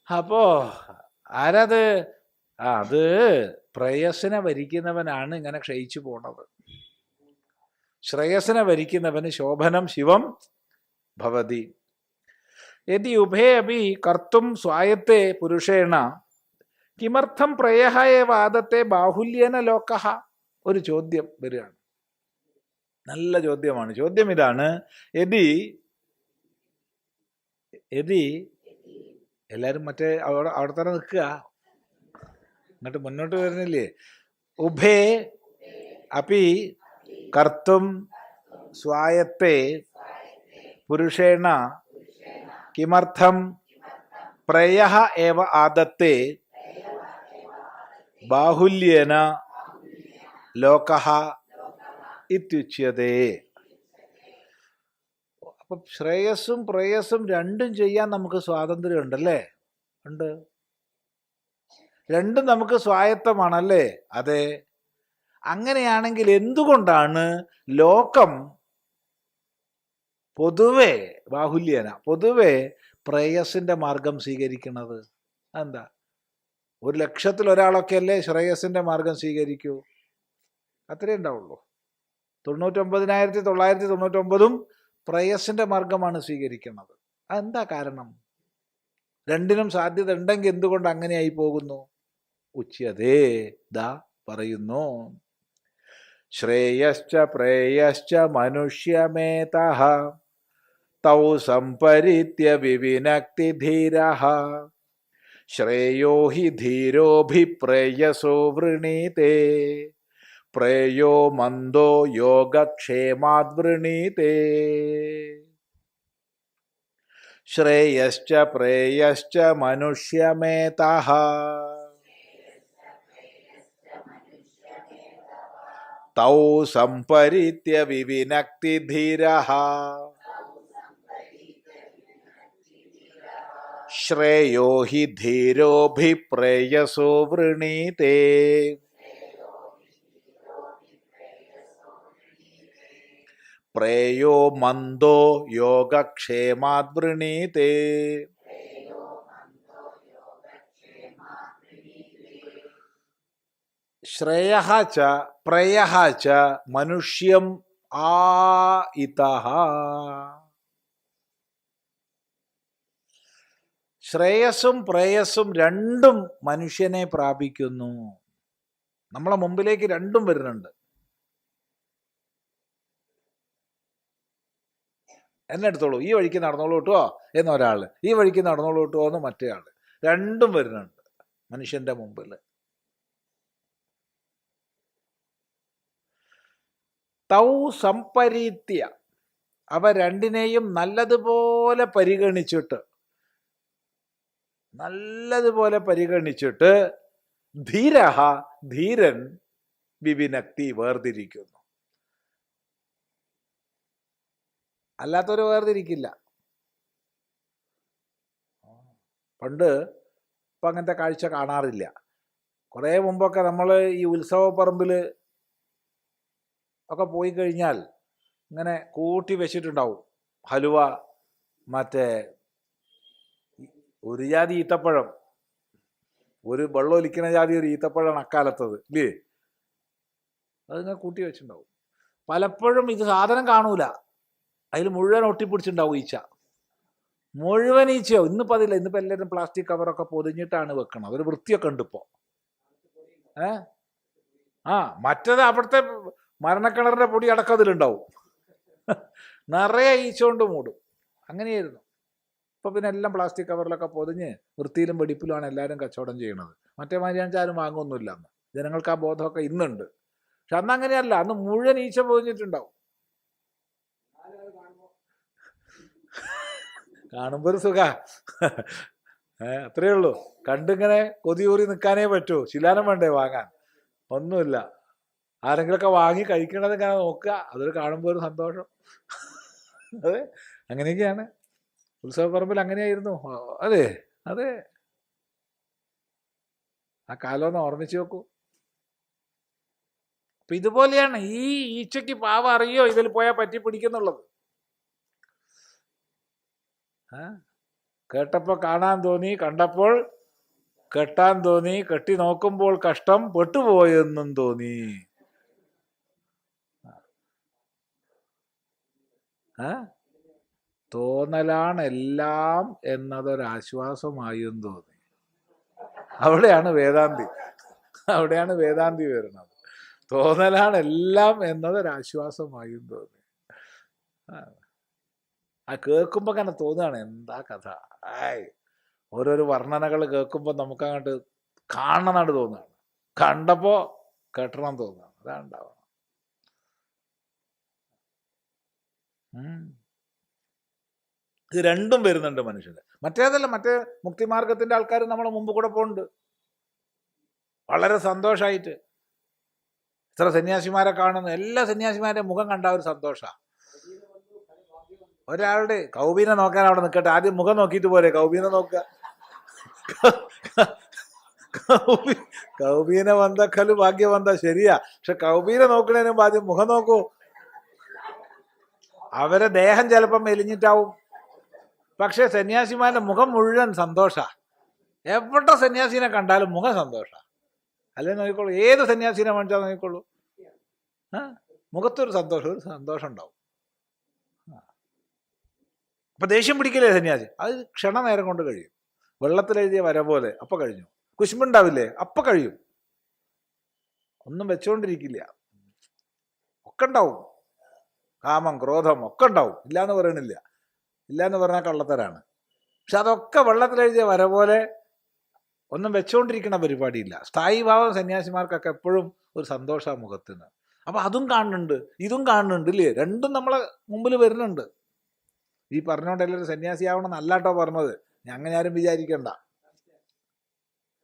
അപ്പോ ആരത്? അത് പ്രേയസിനെ വരിക്കുന്നവനാണ് ഇങ്ങനെ ക്ഷയിച്ചു പോണത്. ശ്രേയസിനെ വരിക്കുന്നവന് ശോഭനം ശിവം ഭവതി. യദി ഉഭേ അപി കർത്തും സ്വായത്തെ പുരുഷേണ കിമർത്ഥം പ്രേയഃ ഏവ ആദത്തെ ബാഹുല്യേന ലോകഃ. ഒരു ചോദ്യം വരികയാണ്, നല്ല ചോദ്യമാണ്. ചോദ്യം ഇതാണ്: യദി യദി എല്ലാരും മറ്റേ അവിടെ തന്നെ നിൽക്കുക, എന്നിട്ട് മുന്നോട്ട് വരുന്നില്ലേ? ഉഭേ അപി കർത്തും സ്വായത്തെ പുരുഷേണ കിമർത്ഥം പ്രേയഃ ഏവ ആദത്തെ ബാഹുല്യേന ലോകഃ ഇത്യുച്യതേ. അപ്പൊ ശ്രേയസ്സും പ്രേയസ്സും രണ്ടും ചെയ്യാൻ നമുക്ക് സ്വാതന്ത്ര്യം ഉണ്ടല്ലേ? ഉണ്ട്. രണ്ടും നമുക്ക് സ്വായത്തമാണല്ലേ? അതെ. അങ്ങനെയാണെങ്കിൽ എന്തുകൊണ്ടാണ് ലോകം പൊതുവെ ബാഹുല്യേന പൊതുവെ പ്രേയസിന്റെ മാർഗം സ്വീകരിക്കുന്നത്? എന്താ? 1,00,000 ഒരാളൊക്കെ അല്ലേ ശ്രേയസിന്റെ മാർഗം സ്വീകരിക്കൂ? അത്രേ ഉണ്ടാവുള്ളൂ. 99,999 പ്രേയസിന്റെ മാർഗമാണ് സ്വീകരിക്കുന്നത്. അതെന്താ കാരണം? രണ്ടിനും സാധ്യത ഉണ്ടെങ്കിൽ എന്തുകൊണ്ട് അങ്ങനെയായി പോകുന്നു? ഉച്യതേ, ദാ പറയുന്നു. ശ്രേയശ്ച പ്രേയശ്ച മനുഷ്യമേതഃ തൗ സംപരിത്യ വിവിനക്തി ധീരഃ ശ്രേയോ ഹി ധീരോഭിപ്രേയസോ വൃണീതേ പ്രേയോ മന്ദോ യോഗക്ഷേമാദ് വൃണീതേ. ശ്രേയശ്ച പ്രേയശ്ച മനുഷ്യമേതഃ thou സംപരിത്യ വിവിനക്തി ധീരഃ ശ്രേയോ he ധീരോഭിപ്രേയസോ വൃണീതേ പ്രേയോ മന്ദോ യോഗക്ഷേമാദ് വൃണീതേ. ശ്രേയഃ ച പ്രേയഃ ച മനുഷ്യം ആയിതഃ. ശ്രേയസ്സും പ്രേയസ്സും രണ്ടും മനുഷ്യനെ പ്രാപിക്കുന്നു. നമ്മളെ മുമ്പിലേക്ക് രണ്ടും വരുന്നുണ്ട്. എന്നെ എടുത്തോളൂ, ഈ വഴിക്ക് നടന്നോളൂ കേട്ടോ എന്നൊരാള്, ഈ വഴിക്ക് നടന്നോളൂ കേട്ടോ എന്ന് മറ്റേ ആള്. രണ്ടും വരുന്നുണ്ട് മനുഷ്യന്റെ മുമ്പിൽ. തൗ സംപരീത്യ, അവ രണ്ടിനെയും നല്ലതുപോലെ പരിഗണിച്ചിട്ട് ധീരഃ, ധീരൻ വിവിനക്തി, വേർതിരിക്കുന്നു. അല്ലാത്തൊരു വേർതിരിക്കില്ല. പണ്ട് ഇപ്പം അങ്ങനത്തെ കാഴ്ച കാണാറില്ല. കുറേ മുമ്പൊക്കെ നമ്മൾ ഈ ഉത്സവപ്പറമ്പിൽ ഒക്കെ പോയി കഴിഞ്ഞാൽ ഇങ്ങനെ കൂട്ടി വെച്ചിട്ടുണ്ടാവും ഹലുവ, മറ്റേ ഒരു ജാതി ഈത്തപ്പഴം, ഒരു വെള്ളം ഒലിക്കുന്ന ജാതി ഒരു ഈത്തപ്പഴമാണ് അക്കാലത്തത് ഇല്ലേ? അതിങ്ങനെ കൂട്ടി വെച്ചിട്ടുണ്ടാവും. പലപ്പോഴും ഇത് സാധനം കാണൂല, അതിൽ മുഴുവൻ ഒട്ടിപ്പിടിച്ചിട്ടുണ്ടാവും ഈച്ച, മുഴുവൻ ഈച്ചയോ. ഇന്നിപ്പോൾ അതില്ല, ഇന്നിപ്പോൾ എല്ലാവരും പ്ലാസ്റ്റിക് കവറൊക്കെ പൊതിഞ്ഞിട്ടാണ് വെക്കണം. അതൊരു വൃത്തിയൊക്കെ ഉണ്ട് ഇപ്പോൾ. മറ്റേത് അവിടുത്തെ മരണക്കിണറിന്റെ പൊടി അടക്കം അതിലുണ്ടാവും, നിറയെ ഈച്ച കൊണ്ട് മൂടും. അങ്ങനെയായിരുന്നു. ഇപ്പൊ പിന്നെ എല്ലാം പ്ലാസ്റ്റിക് കവറിലൊക്കെ പൊതിഞ്ഞ് വൃത്തിയിലും വെടിപ്പിലുമാണ് എല്ലാവരും കച്ചവടം ചെയ്യണത്. മറ്റേ മാതിരി ആരും വാങ്ങുമൊന്നുമില്ല. അന്ന് ജനങ്ങൾക്ക് ആ ബോധമൊക്കെ ഇന്നുണ്ട്. പക്ഷെ അന്ന് അങ്ങനെയല്ല, അന്ന് മുഴുവൻ ഈച്ച പൊതിഞ്ഞിട്ടുണ്ടാവും. കാണുമ്പോ ഒരു സുഖ, അത്രയേ ഉള്ളൂ. കണ്ടിങ്ങനെ കൊതിയൂറി നിൽക്കാനേ പറ്റൂ. ശിലാനം വേണ്ടേ വാങ്ങാൻ? ഒന്നുമില്ല. ആരെങ്കിലുമൊക്കെ വാങ്ങി കഴിക്കണത് ഇങ്ങനെ നോക്കുക, അതൊരു കാണുമ്പോൾ ഒരു സന്തോഷം. അതെ, അങ്ങനെയൊക്കെയാണ്. ഉത്സവപ്പറമ്പിൽ അങ്ങനെയായിരുന്നു. അതെ അതെ, ആ കാലം ഒന്ന് ഓർമ്മിച്ച് നോക്കൂ. അപ്പൊ ഇതുപോലെയാണ് ഈ ഈച്ചയ്ക്ക് പാവം അറിയോ ഇതിൽ പോയാൽ പറ്റി പിടിക്കുന്നുള്ളത്. കേട്ടപ്പോൾ കാണാൻ തോന്നി, കണ്ടപ്പോൾ കെട്ടാൻ തോന്നി, കെട്ടി നോക്കുമ്പോൾ കഷ്ടം പെട്ടുപോയെന്നും തോന്നി. തോന്നലാണ് എല്ലാം എന്നതൊരാശ്വാസമായും തോന്നി. അവിടെയാണ് വേദാന്തി വരുന്നത്. തോന്നലാണ് എല്ലാം എന്നതൊരാശ്വാസമായും തോന്നി. ആ കേൾക്കുമ്പോൾ അങ്ങനെ തോന്നുകയാണ്, എന്താ കഥ. ഓരോരോ വർണ്ണനകൾ കേൾക്കുമ്പോൾ നമുക്കങ്ങോട്ട് കാണണമെന്നാണ് തോന്നുകയാണ്. കണ്ടപ്പോൾ കെട്ടണം തോന്നുകയാണ്. അതാണ് ഉണ്ടാവണം. ഇത് രണ്ടും വരുന്നുണ്ട് മനുഷ്യന്. മറ്റേതല്ല, മറ്റേ മുക്തിമാർഗത്തിന്റെ ആൾക്കാർ നമ്മളെ മുമ്പ് കൂടെ പോകുന്നുണ്ട് വളരെ സന്തോഷമായിട്ട്. ഇത്ര സന്യാസിമാരെ കാണുന്നു, എല്ലാ സന്യാസിമാരുടെ മുഖം കണ്ട ഒരു സന്തോഷമാണ്. ഒരാളുടെ കൗബീനെ നോക്കാൻ അവിടെ നിൽക്കട്ടെ, ആദ്യം മുഖം നോക്കിയിട്ട് പോരെ കൗബീനെ നോക്കുക. കൗബീനെ വന്തക്കല് ഭാഗ്യവന്ത, ശരിയാ. പക്ഷെ കൗബീനെ നോക്കണതിന് മുമ്പ് ആദ്യം മുഖം നോക്കൂ. അവരെ ദേഹം ചിലപ്പം മെലിഞ്ഞിട്ടാവും, പക്ഷെ സന്യാസിമാരുടെ മുഖം മുഴുവൻ സന്തോഷ. എവിടെ സന്യാസിനെ കണ്ടാലും മുഖം സന്തോഷ. അല്ലേ നോക്കിക്കോളൂ, ഏത് സന്യാസിനെ മേടിച്ചാൽ നോക്കിക്കോളൂ, മുഖത്തൊരു സന്തോഷം ഉണ്ടാവും. അപ്പൊ ദേഷ്യം പിടിക്കില്ലേ സന്യാസി, അത് ക്ഷണനേരം കൊണ്ട് കഴിയും. വെള്ളത്തിലെഴുതിയ വര പോലെ അപ്പൊ കഴിഞ്ഞു. കുശുമ്പുണ്ടാവില്ലേ, അപ്പൊ കഴിയും. ഒന്നും വെച്ചോണ്ടിരിക്കില്ല, ഒക്കെ ഉണ്ടാവും. കാമം, ക്രോധം ഒക്കെ ഉണ്ടാവും, ഇല്ലാന്ന് പറയണില്ല. ഇല്ലാന്ന് പറഞ്ഞാൽ കള്ളത്തരാണ്. പക്ഷെ അതൊക്കെ വെള്ളത്തിലെഴുതിയ വര പോലെ, ഒന്നും വെച്ചോണ്ടിരിക്കണ പരിപാടിയില്ല. സ്ഥായി ഭാവം സന്യാസിമാർക്കൊക്കെ എപ്പോഴും ഒരു സന്തോഷ മുഖത്തിന്. അപ്പൊ അതും കാണുന്നുണ്ട്, ഇതും കാണുന്നുണ്ട് ഇല്ലേ, രണ്ടും നമ്മളെ മുമ്പിൽ വരുന്നുണ്ട്. ഈ പറഞ്ഞോണ്ട് എല്ലാവരും സന്യാസിയാവണം എന്നല്ലാട്ടോ പറഞ്ഞത്, അങ്ങനെ ആരും വിചാരിക്കണ്ട.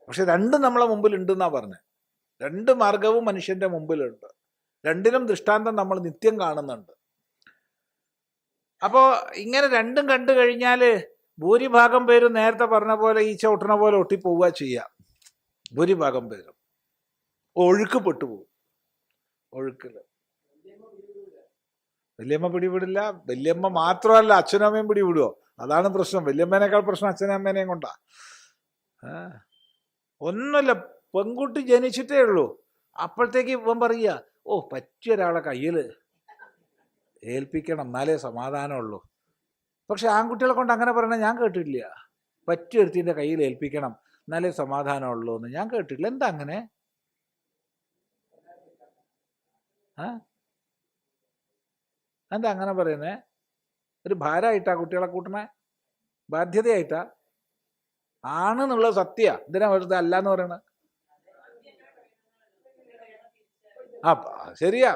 പക്ഷെ രണ്ടും നമ്മളെ മുമ്പിൽ ഉണ്ടെന്നാ പറഞ്ഞത്. രണ്ട് മാർഗവും മനുഷ്യന്റെ മുമ്പിലുണ്ട്. രണ്ടിനും ദൃഷ്ടാന്തം നമ്മൾ നിത്യം കാണുന്നുണ്ട്. അപ്പോ ഇങ്ങനെ രണ്ടും കണ്ടു കഴിഞ്ഞാല് ഭൂരിഭാഗം പേരും നേരത്തെ പറഞ്ഞ പോലെ ഈ ചവിട്ടണ പോലെ ഒട്ടിപ്പോവുക ചെയ്യാം. ഭൂരിഭാഗം പേരും ഒഴുക്ക് പെട്ടുപോകും. ഒഴുക്കില് വല്യമ്മ പിടിവിടില്ല. വല്യമ്മ മാത്രമല്ല, അച്ഛനമ്മയും പിടിവിടുവോ? അതാണ് പ്രശ്നം. വല്യമ്മേനേക്കാൾ പ്രശ്നം അച്ഛനമ്മേനെയും കൊണ്ടാ. ഒന്നുമില്ല, പെൺകുട്ടി ജനിച്ചിട്ടേ ഉള്ളൂ, അപ്പോഴത്തേക്ക് ഇവൻ പറയുക, ഓ പറ്റിയ ഒരാളെ കയ്യിൽ ഏൽപ്പിക്കണം എന്നാലേ സമാധാനമുള്ളൂ. പക്ഷെ ആൺകുട്ടികളെ കൊണ്ട് അങ്ങനെ പറയണ ഞാൻ കേട്ടിട്ടില്ല. പറ്റിയൊരുത്തിൻ്റെ കയ്യിൽ ഏൽപ്പിക്കണം എന്നാലേ സമാധാനമുള്ളൂ എന്ന് ഞാൻ കേട്ടിട്ടില്ല. എന്താ അങ്ങനെ? എന്താ അങ്ങനെ പറയുന്നേ? ഒരു ഭാരമായിട്ടാ കുട്ടികളെ കൂട്ടണേ? ബാധ്യതയായിട്ടാ? ആണെന്നുള്ളത് സത്യ. എന്തിനാ വെറുതെ അല്ല എന്ന് പറയണ? ശരിയാ.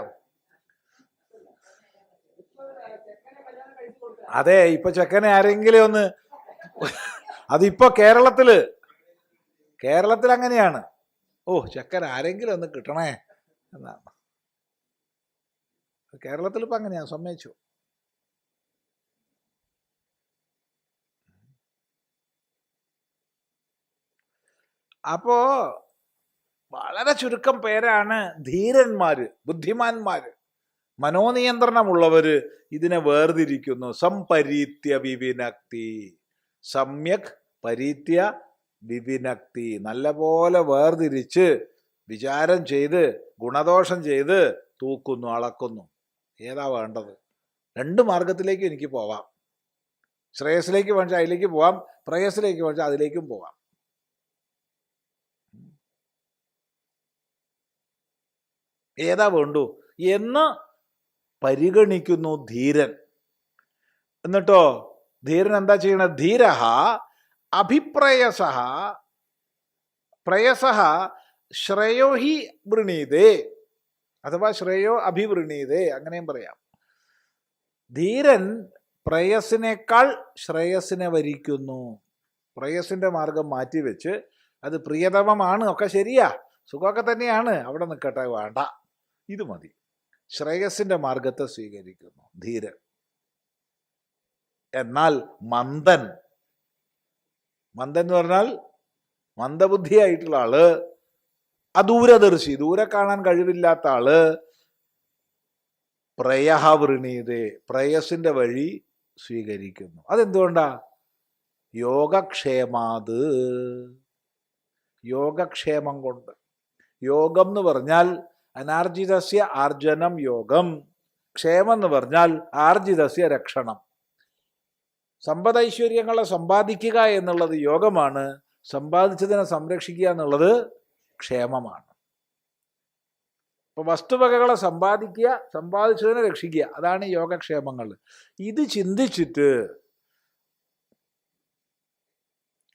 അതെ, ഇപ്പൊ ചെക്കനെ ആരെങ്കിലും ഒന്ന്, അതിപ്പോ കേരളത്തിൽ അങ്ങനെയാണ്. ഓ ചെക്കൻ ആരെങ്കിലും ഒന്ന് കിട്ടണേ എന്നാണ്. കേരളത്തിൽ ഇപ്പൊ അങ്ങനെയാ, സമ്മതിച്ചു. അപ്പോ വളരെ ചുരുക്കം പേരാണ് ധീരന്മാര്, ബുദ്ധിമാന്മാര്, മനോനിയന്ത്രണമുള്ളവര് ഇതിനെ വേർതിരിക്കുന്നു. സംപരീത്യ വിവിനക്തി, സമ്യക് പരീത്യ വിവിനക്തി, നല്ലപോലെ വേർതിരിച്ച് വിചാരം ചെയ്ത് ഗുണദോഷം ചെയ്ത് തൂക്കുന്നു, അളക്കുന്നു. ഏതാ വേണ്ടത്? രണ്ട് മാർഗത്തിലേക്ക് എനിക്ക് പോവാം. ശ്രേയസിലേക്ക് വേണിച്ചാൽ അതിലേക്ക് പോവാം, പ്രേയസിലേക്ക് വേണിച്ചാൽ അതിലേക്കും പോവാം. ഏതാ വേണ്ടു എന്ന് പരിഗണിക്കുന്നു ധീരൻ. എന്നിട്ടോ ധീരൻ എന്താ ചെയ്യണ? ധീരഃ അഭിപ്രയസഃ പ്രയസഃ ശ്രേയോ ഹി വൃണീതേ, അഥവാ ശ്രേയോ അഭിവൃണീതേ, അങ്ങനെയും പറയാം. ധീരൻ പ്രയസിനേക്കാൾ ശ്രേയസിനെ വരിക്കുന്നു. പ്രയസിന്റെ മാർഗം മാറ്റിവെച്ച്, അത് പ്രിയതമമാണ്, ഒക്കെ ശരിയാ, സുഖമൊക്കെ തന്നെയാണ്, അവിടെ നിൽക്കട്ടെ, വേണ്ട, ഇത് മതി, ശ്രേയസിന്റെ മാർഗത്തെ സ്വീകരിക്കുന്നു ധീരൻ. എന്നാൽ മന്ദൻ എന്ന് പറഞ്ഞാൽ മന്ദബുദ്ധിയായിട്ടുള്ള ആള്, അദൂരദർശി, ദൂരെ കാണാൻ കഴിവില്ലാത്ത ആള്, പ്രയഃ വൃണീതേ, പ്രയസിന്റെ വഴി സ്വീകരിക്കുന്നു. അതെന്തുകൊണ്ടാ? യോഗക്ഷേമാത്, യോഗക്ഷേമം കൊണ്ട്. യോഗം എന്ന് പറഞ്ഞാൽ അനാർജിതസ്യ ആർജനം യോഗം, ക്ഷേമം എന്ന് പറഞ്ഞാൽ ആർജിതസ്യ രക്ഷണം. സമ്പദൈശ്വര്യങ്ങളെ സമ്പാദിക്കുക എന്നുള്ളത് യോഗമാണ്, സമ്പാദിച്ചതിനെ സംരക്ഷിക്കുക എന്നുള്ളത് ക്ഷേമമാണ്. അപ്പോൾ വസ്തുവകകളെ സമ്പാദിക്കുക, സമ്പാദിച്ചതിനെ രക്ഷിക്കുക, അതാണ് യോഗക്ഷേമങ്ങൾ. ഇത് ചിന്തിച്ചിട്ട്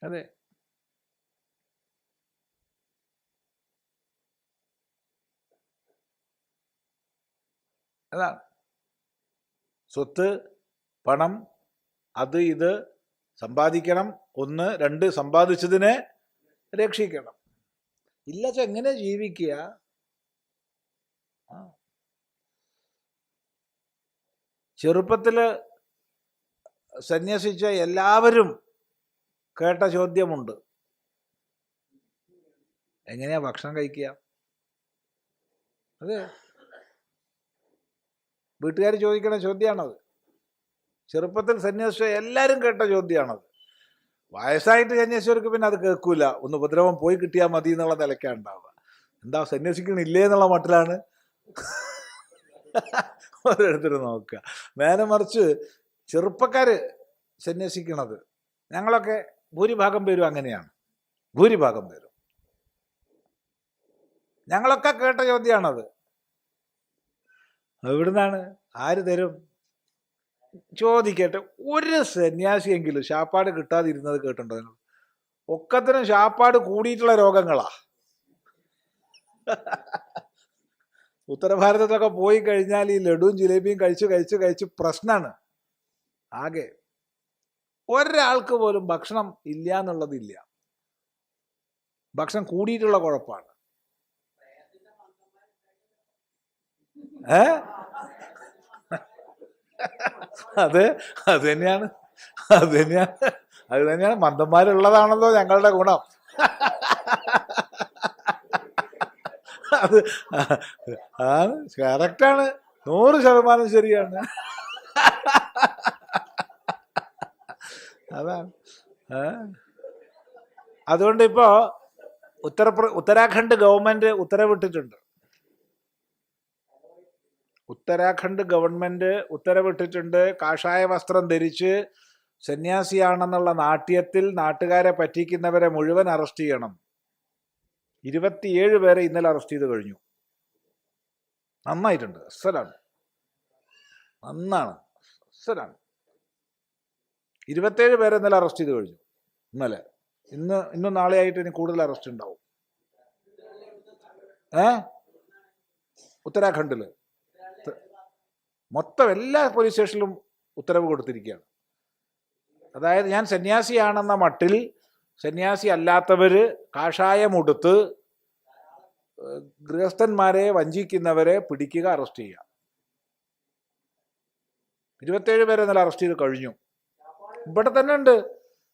അതെ അതാണ് സ്വത്ത്, പണം, അത് ഇത് സമ്പാദിക്കണം. 1, 2 സമ്പാദിച്ചതിനെ രക്ഷിക്കണം. ഇല്ല എങ്ങനെ ജീവിക്കുക? ചെറുപ്പത്തിൽ സന്യസിച്ച എല്ലാവരും കേട്ട ചോദ്യമുണ്ട്, എങ്ങനെയാ ഭക്ഷണം കഴിക്കുക? അതെ, വീട്ടുകാർ ചോദിക്കുന്ന ചോദ്യമാണത്. ചെറുപ്പത്തിൽ സന്യസിച്ച എല്ലാവരും കേട്ട ചോദ്യമാണത്. വയസ്സായിട്ട് സന്യസിച്ചവർക്ക് പിന്നെ അത് കേൾക്കൂല. ഒന്ന് ഉപദ്രവം പോയി കിട്ടിയാൽ മതി എന്നുള്ള നിലയ്ക്കാണ് ഉണ്ടാവുക. എന്താ സന്യസിക്കണില്ലേ എന്നുള്ള മട്ടിലാണ് ഓരോരുത്തർ നോക്കുക. നേരെ മറിച്ച് ചെറുപ്പക്കാർ സന്യസിക്കണത്, ഞങ്ങളൊക്കെ ഭൂരിഭാഗം പേരും അങ്ങനെയാണ്. ഭൂരിഭാഗം പേരും ഞങ്ങളൊക്കെ കേട്ട ചോദ്യമാണത്. എവിടുന്നാണ്? ആര് തരും? ചോദിക്കട്ടെ, ഒരു സന്യാസിയെങ്കിലും ശാപ്പാട് കിട്ടാതിരുന്നത് കേട്ടിട്ടുണ്ടോ നിങ്ങൾ? ഒക്കത്തിനും ശാപ്പാട് കൂടിയിട്ടുള്ള രോഗങ്ങളാ. ഉത്തരഭാരതത്തൊക്കെ പോയി കഴിഞ്ഞാൽ ഈ ലഡുവും ജിലേബിയും കഴിച്ച് കഴിച്ച് കഴിച്ച് പ്രശ്നമാണ് ആകെ. ഒരാൾക്ക് പോലും ഭക്ഷണം ഇല്ല എന്നുള്ളതില്ല, ഭക്ഷണം കൂടിയിട്ടുള്ള കുഴപ്പമാണ്. അത് അത് തന്നെയാണ് മന്ദന്മാരുള്ളതാണല്ലോ ഞങ്ങളുടെ ഗുണം. അത് ആണ്, കറക്റ്റാണ്, 100% ശരിയാണ്. അതാണ്. അതുകൊണ്ട് ഇപ്പോ ഉത്തരാഖണ്ഡ് ഗവൺമെന്റ് ഉത്തരവിട്ടിട്ടുണ്ട്. ഉത്തരാഖണ്ഡ് ഗവൺമെന്റ് ഉത്തരവിട്ടിട്ടുണ്ട്, കാഷായ വസ്ത്രം ധരിച്ച് സന്യാസിയാണെന്നുള്ള നാട്യത്തിൽ നാട്ടുകാരെ പറ്റിക്കുന്നവരെ മുഴുവൻ അറസ്റ്റ് ചെയ്യണം. 27 പേരെ ഇന്നലെ അറസ്റ്റ് ചെയ്ത് കഴിഞ്ഞു. നന്നായിട്ടുണ്ട്, അസ്സലാണ്, നന്നാണ്, അസ്സലാണ്. 27 പേരെ ഇന്നലെ അറസ്റ്റ് ചെയ്ത് കഴിഞ്ഞു. ഇന്നലെ, ഇന്നും നാളെ ആയിട്ട് ഇനി കൂടുതൽ അറസ്റ്റ് ഉണ്ടാവും. ഉത്തരാഖണ്ഡിൽ മൊത്തം എല്ലാ പോലീസ് സ്റ്റേഷനിലും ഉത്തരവ് കൊടുത്തിരിക്കുകയാണ്. അതായത് ഞാൻ സന്യാസിയാണെന്ന മട്ടിൽ സന്യാസി അല്ലാത്തവർ കാഷായമുടുത്ത് ഗൃഹസ്ഥന്മാരെ വഞ്ചിക്കുന്നവരെ പിടിക്കുക, അറസ്റ്റ് ചെയ്യുക. 27 പേരെ ഇന്നലെ അറസ്റ്റ് ചെയ്ത് കഴിഞ്ഞു. ഇവിടെ തന്നെ ഉണ്ട്,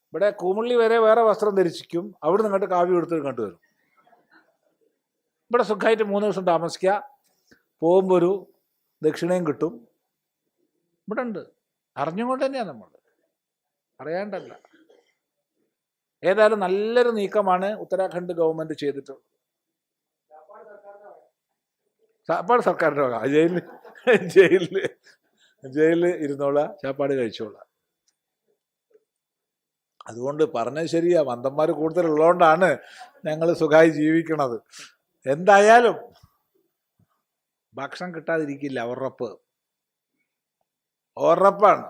ഇവിടെ കൂമുള്ളി വരെ വേറെ വസ്ത്രം ധരിച്ചിരിക്കും, അവിടെ നിന്നിട്ട് കാവ്യം എടുത്ത് ഇങ്ങോട്ട് വരും. ഇവിടെ സുഖമായിട്ട് 3 ദിവസം താമസിക്കുക, പോകുമ്പോൾ ഒരു ദക്ഷിണയും കിട്ടും. ഇവിടെ ഉണ്ട്, അറിഞ്ഞുകൊണ്ട് തന്നെയാണ് നമ്മൾ, അറിയാണ്ടല്ല. ഏതായാലും നല്ലൊരു നീക്കമാണ് ഉത്തരാഖണ്ഡ് ഗവൺമെന്റ് ചെയ്തിട്ടുള്ളത്. ചാപ്പാട് സർക്കാരിൻ്റെ വക, ജയിലിൽ ഇരുന്നോളാം, ചാപ്പാട് കഴിച്ചോളാം. അതുകൊണ്ട് പറഞ്ഞത് ശരിയാ, മന്ദന്മാർ കൂടുതലുള്ളതുകൊണ്ടാണ് ഞങ്ങൾ സുഖമായി ജീവിക്കണത്. എന്തായാലും ഭക്ഷണം കിട്ടാതിരിക്കില്ല, ഉറപ്പാണ്.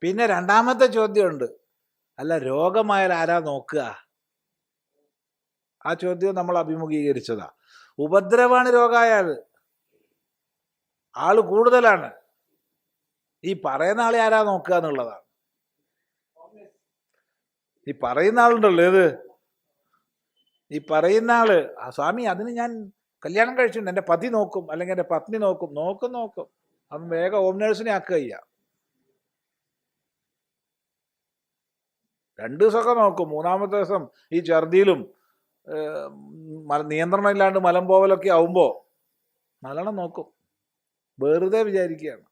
പിന്നെ രണ്ടാമത്തെ ചോദ്യമുണ്ട്, അല്ല രോഗമായാൽ ആരാ നോക്കുക? ആ ചോദ്യം നമ്മൾ അഭിമുഖീകരിച്ചതാ. ഉപദ്രവമാണ് രോഗമായാൽ, ആള് കൂടുതലാണ്, ഈ പറയുന്ന ആളെ ആരാ നോക്കുക എന്നുള്ളതാണ്. ഈ പറയുന്ന ആളുണ്ടല്ലോ, ഈ പറയുന്ന ആള്, ആ സ്വാമി അതിന് ഞാൻ കല്യാണം കഴിച്ചിട്ടുണ്ട്, എൻ്റെ പതി നോക്കും, അല്ലെങ്കിൽ എൻ്റെ പത്നി നോക്കും. നോക്കും അവൻ വേഗം ഹോം നേഴ്സിനെ ആക്കുക ചെയ്യുക. 2 ദിവസമൊക്കെ നോക്കും, 3-ാമത്തെ ദിവസം ഈ ഛർദിയിലും നിയന്ത്രണം ഇല്ലാണ്ട് മലം പോവലൊക്കെ ആവുമ്പോൾ നല്ലോണം നോക്കും. വെറുതെ വിചാരിക്കുകയാണ്.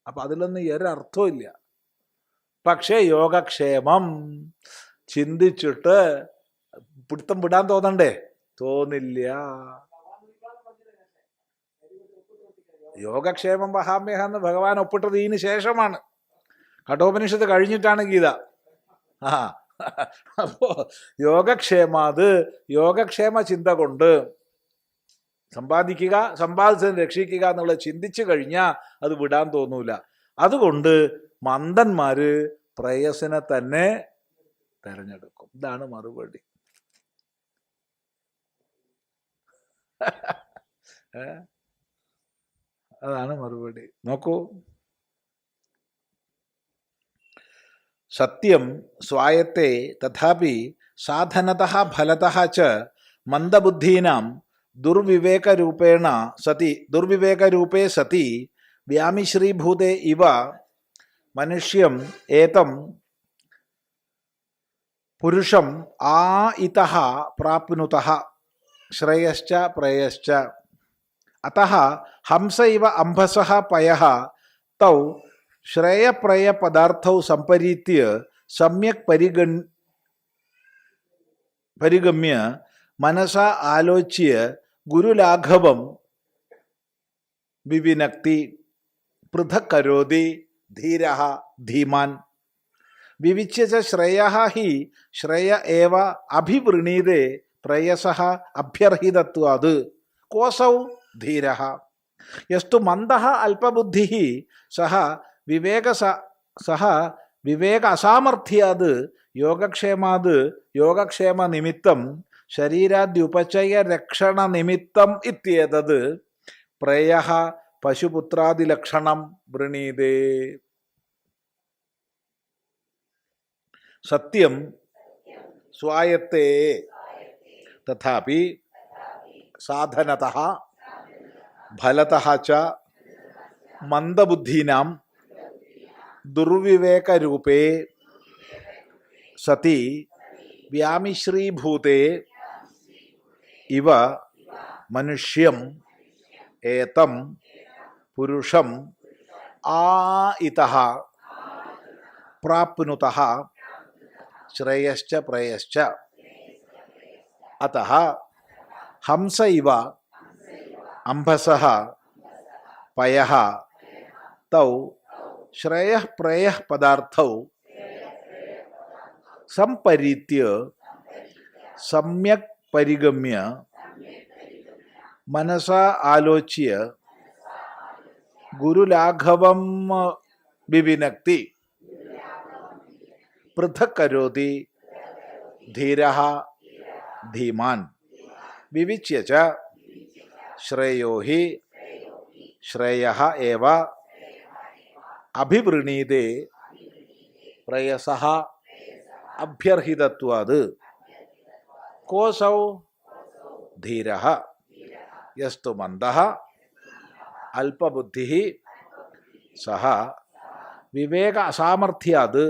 അപ്പം അതിലൊന്നും ഒരർത്ഥവും ഇല്ല. പക്ഷേ യോഗക്ഷേമം ചിന്തിച്ചിട്ട് പിടുത്തം വിടാൻ തോന്നണ്ടേ? തോന്നില്ല. യോഗക്ഷേമം വഹാമ്യഹ എന്ന് ഭഗവാൻ ഒപ്പിട്ടത് ഇതിന് ശേഷമാണ്. കഠോപനിഷത്ത് കഴിഞ്ഞിട്ടാണ് ഗീത. അപ്പോ യോഗക്ഷേമ ചിന്ത കൊണ്ട് സമ്പാദിക്കുക, സമ്പാദിച്ചതിന് രക്ഷിക്കുക എന്നുള്ളത് ചിന്തിച്ചു കഴിഞ്ഞാൽ അത് വിടാൻ തോന്നൂല. അതുകൊണ്ട് മന്ദന്മാര് പ്രേയസിനെ തന്നെ തെരഞ്ഞെടുക്കും. ഇതാണ് മറുപടി. അതാണ് മറുപടി. നോക്കൂ, സത്യം സ്വായത്തെ തഥാപി സാധനതഃ ഫലതഃ ച മന്ദബുദ്ധീനാം ദുർവിവേകരൂപേ സതി വ്യാമിശ്രീഭൂതേ ഇവ മനുഷ്യം ഏതം പുരുഷം ഇതഃ പ്രാപ്നുതഃ ശ്രേയശ്ച പ്രേയശ്ച അതഃ ഹംസ ഇവ അംഭസഃ പയഃ തൗ ശ്രേയപ്രയ പദാർത്ഥൗ സംപരീത്യ സമ്യക് പരിഗമ്യ മനസാ ആലോച്യ ഗുരുലാഘവം വിവിനക്തി പൃഥക് കരോതി ധീരഃ ധീമാൻ വിവിച്യ ച ശ്രേയഃ ഹി ശ്രേയ ഏവ അഭിവൃണീതേ പ്രേയസഃ അഭ്യർഹിതത്വാത് കോസൗ ധീരഃ യസ്തു മന്ദഃ അല്പബുദ്ധിഃ സഹ വിവേക അസാമർഥ്യാത് യോഗക്ഷേമ നിമിത്തം ശരീരാദ്യുപചയ രക്ഷണ നിമിത്തം ഇത്യേതത് പ്രേയഃ പശുപുത്രാദിലക്ഷണം വൃണീതേ. സത്യം സ്വായത്തെ തഥാപി സാധനതഃ ഫലതഃ ച മന്ദബുദ്ധീനാം ദുർവിവേകരൂപേ സതി വ്യാമിശ്രീഭൂതേ ഇവ മനുഷ്യം ഏതം പുരുഷം ഇതഃ പ്രാപ്നുതഃ ശ്രേയശ്ച പ്രേയശ്ച അതഃ ഹംസ ഇവ അംഭസഃ പയഃ തൗ ശ്രേയഃ പ്രേയഃ പദാർത്ഥൗ സംപരീത്യ സമ്യക് പരിഗമ്യ മനസാ ആലോച്യ ഗുരുലാഘവം വിവിനക്തി പൃഥക് കരോതി ധീരഃ ധീമാൻ വിവിച്യ ച ശ്രേയോ ഹി ശ്രേയഃ ഏവ അഭിവൃണീതേ പ്രേയസഃ അഭ്യർഹിതത്വാത് കോസൗ ധീരഃ യസ്തു മന്ദഃ അല്പബുദ്ധിഃ സഹ വിവേക അസാമർഥ്യാത്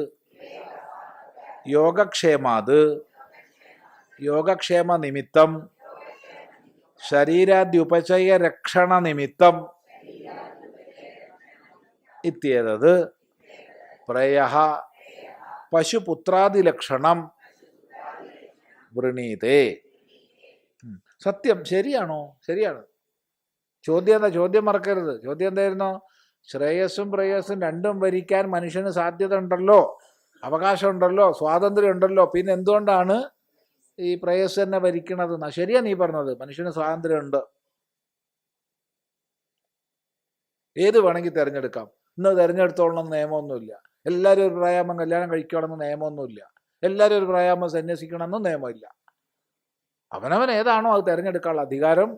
യോഗക്ഷേമ നിമിത്തം ശരീരാദ്യുപചയ രക്ഷണ നിമിത്തം ഇത്യേതത് പ്രേയഃ പശുപുത്രാദിലക്ഷണം വൃണീതേ. സത്യം ശരിയാണോ? ശരിയാണ്. ചോദ്യം മറക്കരുത്. ചോദ്യം എന്തായിരുന്നു? ശ്രേയസ്സും പ്രേയസ്സും രണ്ടും ഭരിക്കാൻ മനുഷ്യന് സാധ്യത ഉണ്ടല്ലോ, അവകാശമുണ്ടല്ലോ, സ്വാതന്ത്ര്യം ഉണ്ടല്ലോ, പിന്നെ എന്തുകൊണ്ടാണ് ഈ പ്രേയസ് തന്നെ ഭരിക്കണത്? ശരിയാ നീ പറഞ്ഞത്, മനുഷ്യന് സ്വാതന്ത്ര്യമുണ്ട്, ഏത് വേണമെങ്കിൽ തിരഞ്ഞെടുക്കാം. ഇന്ന് തിരഞ്ഞെടുത്തോളണം നിയമമൊന്നുമില്ല. എല്ലാവരും ഒരു പ്രായാകുമ്പം കല്യാണം കഴിക്കണമെന്ന് നിയമമൊന്നുമില്ല. എല്ലാവരും ഒരു പ്രായാകുമ്പം സന്യസിക്കണമെന്നും നിയമമില്ല. അവനവൻ ഏതാണോ അത് തിരഞ്ഞെടുക്കാനുള്ള അധികാരം